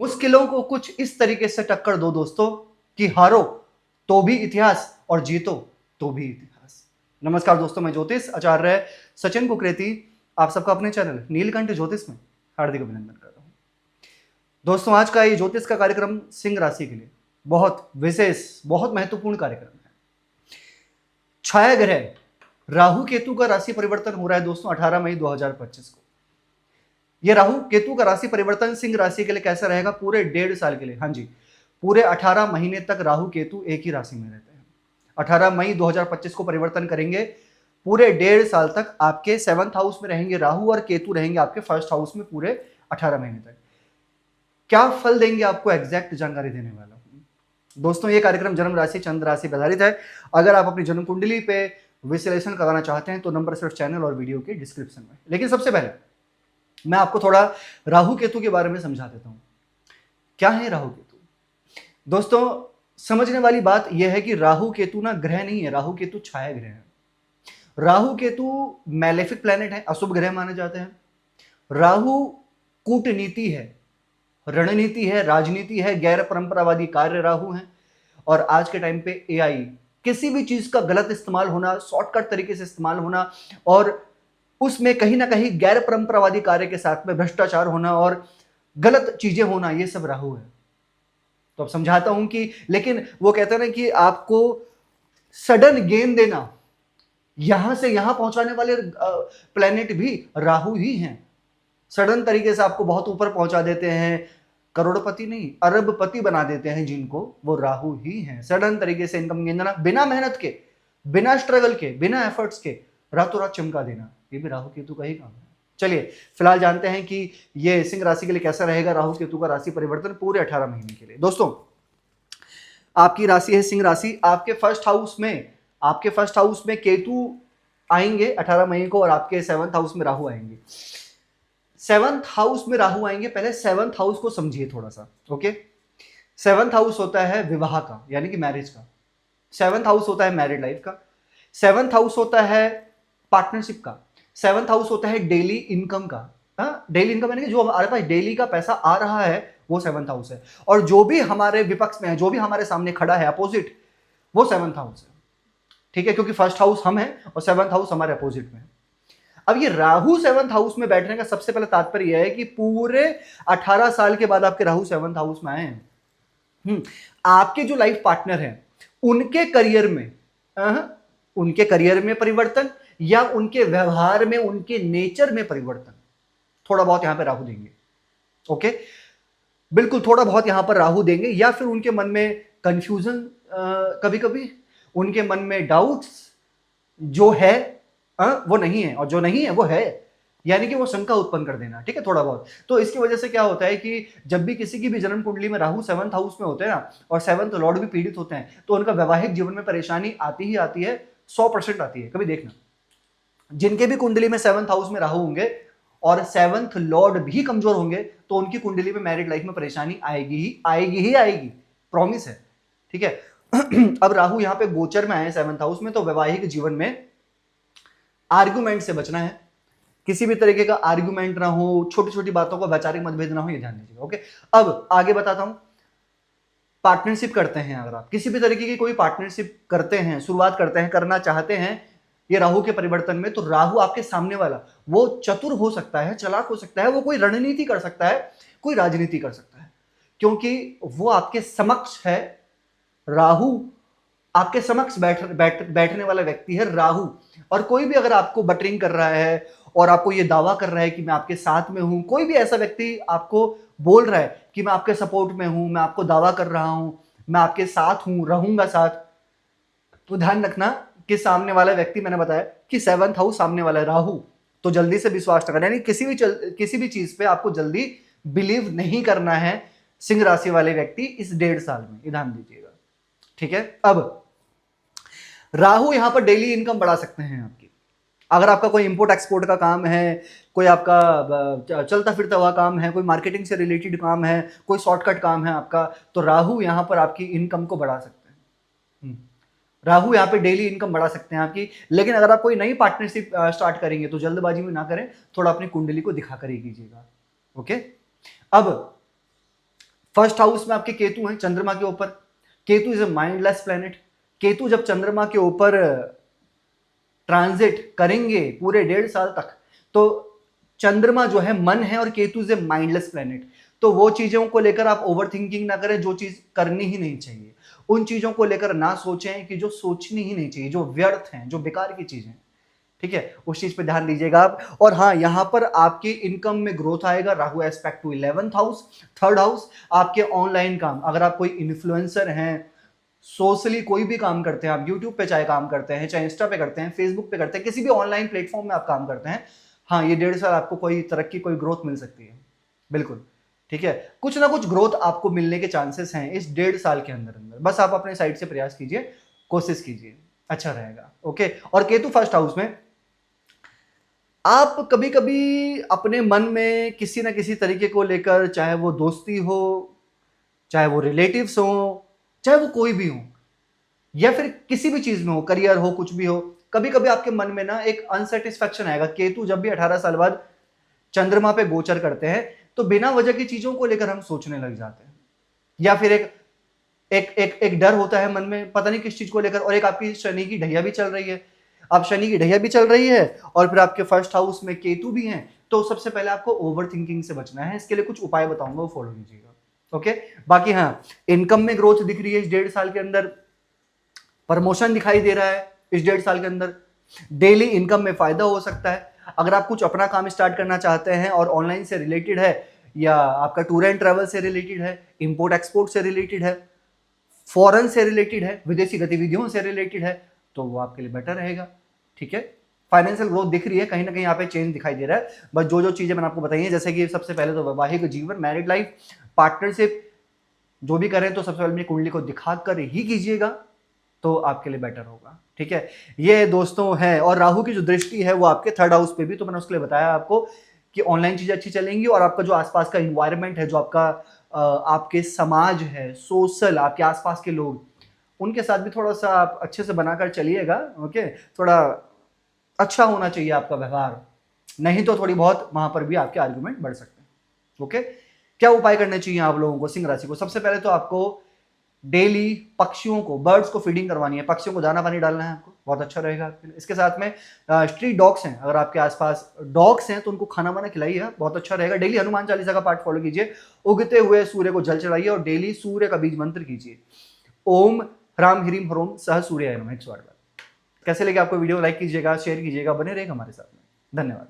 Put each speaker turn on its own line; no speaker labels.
मुश्किलों को कुछ इस तरीके से टक्कर दो दोस्तों कि हारो तो भी इतिहास और जीतो तो भी इतिहास। नमस्कार दोस्तों, मैं ज्योतिष आचार्य सचिन कुकरेती आप सबका अपने चैनल नीलकंठ ज्योतिष में हार्दिक अभिनंदन कर रहा हूं। दोस्तों, आज का ये ज्योतिष का कार्यक्रम सिंह राशि के लिए बहुत विशेष, बहुत महत्वपूर्ण कार्यक्रम है। छाया ग्रह राहु केतु का राशि परिवर्तन हो रहा है दोस्तों 18 मई 2025 को। ये राहु केतु का राशि परिवर्तन सिंह राशि के लिए कैसा रहेगा पूरे 1.5 साल के लिए। हाँ जी, पूरे 18 महीने तक राहु केतु एक ही राशि में रहते हैं। 18 मई 2025 को परिवर्तन करेंगे। पूरे 1.5 साल तक आपके 7th हाउस में रहेंगे राहु और केतु रहेंगे आपके 1st हाउस में पूरे 18 महीने तक। क्या फल देंगे आपको एग्जैक्ट जानकारी देने वाला हूं दोस्तों। ये कार्यक्रम जन्म राशि चंद्र राशि पर आधारित है। अगर आप अपनी जन्म कुंडली पे विश्लेषण कराना चाहते हैं तो नंबर सिर्फ चैनल और वीडियो के डिस्क्रिप्शन में। लेकिन सबसे पहले मैं आपको थोड़ा राहु केतु के बारे में समझा देता हूं। क्या है राहु केतु दोस्तों? समझने वाली बात यह है कि राहु केतु ना ग्रह नहीं है, राहु केतु छाया ग्रह है। राहु केतु मैलेफिक प्लैनेट है, अशुभ ग्रह माने जाते हैं। राहु कूटनीति है, रणनीति है, राजनीति है, गैर परंपरावादी कार्य राहु है। और आज के टाइम पे एआई, किसी भी चीज का गलत इस्तेमाल होना, शॉर्टकट तरीके से इस्तेमाल होना और उसमें कहीं ना कहीं गैर परंपरावादी कार्य के साथ में भ्रष्टाचार होना और गलत चीजें होना, ये सब राहु है। तो अब समझाता हूं कि लेकिन वो कहते हैं ना कि आपको सडन गेन देना, यहां से यहां पहुंचाने वाले प्लेनेट भी राहु ही हैं। सडन तरीके से आपको बहुत ऊपर पहुंचा देते हैं, करोड़पति नहीं अरबपति बना देते हैं जिनको, वो राहु ही हैं। सडन तरीके से इनकम गेन देना, बिना मेहनत के, बिना स्ट्रगल के, बिना एफर्ट्स के रातों रात चमका देना, ये भी राहु केतु का ही काम है। चलिए फिलहाल जानते हैं कि ये सिंह राशि के लिए कैसा रहेगा राहु केतु का राशि परिवर्तन पूरे 18 महीने के लिए। दोस्तों, आपकी राशि है सिंह राशि। आपके फर्स्ट हाउस में केतु आएंगे 18 मई को और आपके 7th हाउस में राहु आएंगे। 7th हाउस में राहु आएंगे। पहले 7th हाउस को समझिए थोड़ा सा, ओके। 7th हाउस होता है विवाह का, यानी कि मैरिज का। 7th हाउस होता है मैरिड लाइफ का। 7th हाउस होता है पार्टनरशिप का। 7th हाउस होता है डेली इनकम का। डेली इनकम यानी कि जो हमारे पास डेली का पैसा आ रहा है वो 7th हाउस है। और जो भी हमारे विपक्ष में है, जो भी हमारे सामने खड़ा है अपोजिट, वो 7th हाउस है। ठीक है, क्योंकि 1st हाउस हम हैं और 7th हाउस हमारे अपोजिट में है। अब ये राहु 7th हाउस में बैठने का सबसे पहले तात्पर्य यह है कि पूरे 18 साल के बाद आपके राहु 7th हाउस में आए हैं। आपके जो लाइफ पार्टनर हैं उनके करियर में परिवर्तन या उनके व्यवहार में, उनके नेचर में परिवर्तन, थोड़ा बहुत यहां पर राहु देंगे। ओके, बिल्कुल थोड़ा बहुत यहां पर राहु देंगे। या फिर उनके मन में कंफ्यूजन, कभी कभी उनके मन में डाउट्स, जो है वो नहीं है और जो नहीं है वो है, यानी कि वो शंका उत्पन्न कर देना। ठीक है, थोड़ा बहुत। तो इसकी वजह से क्या होता है कि जब भी किसी की भी जन्म कुंडली में राहु 7th हाउस में होते हैं ना, और 7th लॉर्ड भी पीड़ित होते हैं, तो उनका वैवाहिक जीवन में परेशानी आती ही आती है, 100% आती है। कभी देखना, जिनके भी कुंडली में 7th हाउस में राहु होंगे और 7th लॉर्ड भी कमजोर होंगे तो उनकी कुंडली में मैरिड लाइफ में परेशानी आएगी ही आएगी, प्रॉमिस है। ठीक है। अब राहु यहां पे गोचर में आए 7th हाउस में, तो वैवाहिक जीवन में आर्गुमेंट से बचना है। किसी भी तरीके का आर्गुमेंट ना हो, छोटी छोटी बातों का वैचारिक मतभेद ना हो, ये ध्यान दीजिएगा। ओके, अब आगे बताता हूं। पार्टनरशिप करते हैं, अगर आप किसी भी तरीके की कोई पार्टनरशिप करते हैं, शुरुआत करते हैं, करना चाहते हैं ये राहु के परिवर्तन में, तो राहु आपके सामने वाला वो चतुर हो सकता है, चालाक हो सकता है, वो कोई रणनीति कर सकता है, कोई राजनीति कर सकता है, क्योंकि वो आपके समक्ष है। राहु आपके समक्ष बैठने वाला व्यक्ति है राहु। और कोई भी अगर आपको बटरिंग कर रहा है और आपको ये दावा कर रहा है कि मैं आपके साथ में हूं, कोई भी ऐसा व्यक्ति आपको बोल रहा है कि मैं आपके सपोर्ट में हूं, मैं आपको दावा कर रहा हूं, मैं आपके साथ हूं, रहूंगा साथ, तो ध्यान रखना कि सामने वाला व्यक्ति, मैंने बताया कि 7th हाउस सामने वाला है राहु, तो जल्दी से विश्वास न करना, यानी किसी भी चीज पे आपको जल्दी बिलीव नहीं करना है सिंह राशि वाले व्यक्ति इस 1.5 साल में, ध्यान दीजिएगा। ठीक है। अब राहु यहां पर डेली इनकम बढ़ा सकते हैं आपकी। अगर आपका कोई इंपोर्ट एक्सपोर्ट का काम है, कोई आपका चलता फिरता हुआ काम है, कोई मार्केटिंग से रिलेटेड काम है, कोई शॉर्टकट काम है आपका, तो राहु यहां पर आपकी इनकम को बढ़ा सकते हैं। राहु यहाँ पे डेली इनकम बढ़ा सकते हैं आपकी। लेकिन अगर आप कोई नई पार्टनरशिप स्टार्ट करेंगे तो जल्दबाजी में ना करें, थोड़ा अपनी कुंडली को दिखा कर ही कीजिएगा। ओके, अब फर्स्ट हाउस में आपके केतु हैं चंद्रमा के ऊपर। Ketu is a mindless planet. Ketu जब चंद्रमा के ऊपर ट्रांजिट करेंगे पूरे 1.5 साल तक, तो चंद्रमा जो है मन है और Ketu is a mindless planet. तो वो चीजों को लेकर आप ओवर थिंकिंग ना करें जो चीज करनी ही नहीं चाहिए, उन चीजों को लेकर ना सोचें कि जो सोचनी ही नहीं चाहिए, जो व्यर्थ हैं, जो बेकार की चीजें। ठीक है, उस चीज पे ध्यान दीजिएगा आप। और हाँ, यहां पर आपके इनकम में ग्रोथ आएगा। Rahu aspect to 11th house, 3rd house. आपके ऑनलाइन काम, अगर आप कोई इन्फ्लुएंसर हैं, सोशली कोई भी काम करते हैं, आप यूट्यूब पे चाहे काम करते हैं, चाहे इंस्टा पे करते हैं, फेसबुक पे करते हैं, किसी भी ऑनलाइन प्लेटफॉर्म में आप काम करते हैं, हाँ, ये 1.5 साल आपको कोई तरक्की, कोई ग्रोथ मिल सकती है, बिल्कुल। ठीक है, कुछ ना कुछ ग्रोथ आपको मिलने के चांसेस हैं इस 1.5 साल के अंदर अंदर। बस आप अपने साइड से प्रयास कीजिए, कोशिश कीजिए, अच्छा रहेगा। ओके, और केतु फर्स्ट हाउस में, आप कभी कभी अपने मन में किसी ना किसी तरीके को लेकर, चाहे वो दोस्ती हो, चाहे वो रिलेटिव्स हो, चाहे वो कोई भी हो, या फिर किसी भी चीज में हो, करियर हो, कुछ भी हो, कभी कभी आपके मन में ना एक अनसेटिस्फैक्शन आएगा। केतु जब भी 18 साल बाद चंद्रमा पे गोचर करते हैं तो बिना वजह की चीजों को लेकर हम सोचने लग जाते हैं, या फिर एक एक एक एक डर होता है मन में, पता नहीं किस चीज को लेकर। और एक आपकी शनि की ढैया भी चल रही है, अब शनि की ढैया भी चल रही है और फिर आपके फर्स्ट हाउस में केतु भी हैं। तो सबसे पहले आपको ओवर थिंकिंग से बचना है, इसके लिए कुछ उपाय बताऊंगा, वो फॉलो कीजिएगा। ओके, बाकी हाँ, इनकम में ग्रोथ दिख रही है इस 1.5 साल के अंदर, प्रमोशन दिखाई दे रहा है इस 1.5 साल के अंदर, डेली इनकम में फायदा हो सकता है। अगर आप कुछ अपना काम स्टार्ट करना चाहते हैं और ऑनलाइन से रिलेटेड है, या आपका टूर एंड ट्रैवल से रिलेटेड है, इंपोर्ट एक्सपोर्ट से रिलेटेड है, फॉरेन से रिलेटेड है, विदेशी गतिविधियों से रिलेटेड है, तो वो आपके लिए बेटर रहेगा। ठीक है, फाइनेंशियल ग्रोथ दिख रही है, कहीं ना कहीं यहाँ पे चेंज दिखाई दे रहा है। बस जो जो चीजें मैंने आपको बताई हैं, जैसे कि सबसे पहले तो वैवाहिक जीवन, मैरिड लाइफ, पार्टनरशिप, जो भी करें तो सबसे पहले अपनी कुंडली को दिखाकर ही कीजिएगा, तो आपके लिए बेटर होगा। ठीक है, ये दोस्तों है। और राहु की जो दृष्टि है वो आपके 3rd हाउस पे भी, तो मैंने उसके लिए बताया आपको कि ऑनलाइन चीजें अच्छी चलेंगी, और आपका जो आसपास का इन्वायरमेंट है, जो आपका आपके समाज है, सोशल, आपके आसपास के लोग, उनके साथ भी थोड़ा सा आप अच्छे से बनाकर चलिएगा। ओके, थोड़ा अच्छा होना चाहिए आपका व्यवहार, नहीं तो थोड़ी बहुत वहां पर भी आपके आर्गुमेंट बढ़ सकते हैं। ओके, क्या उपाय करने चाहिए आप लोगों को, सिंह राशि को? सबसे पहले तो आपको डेली पक्षियों को, बर्ड्स को फीडिंग करवानी है, पक्षियों को दाना पानी डालना है आपको, बहुत अच्छा रहेगा आपके लिए। इसके साथ में स्ट्रीट डॉग्स हैं, अगर आपके आसपास डॉग्स हैं तो उनको खाना वाना खिलाइए, बहुत अच्छा रहेगा। डेली हनुमान चालीसा का पाठ फॉलो कीजिए, उगते हुए सूर्य को जल चढ़ाइए, और डेली सूर्य का बीज मंत्र कीजिए, ओम ह्राम ह्रीम ह्रोम सह सूर्याय नमः 108 बार। कैसे लगे आपको वीडियो? लाइक कीजिएगा, शेयर कीजिएगा, बने रहेगा हमारे साथ में। धन्यवाद।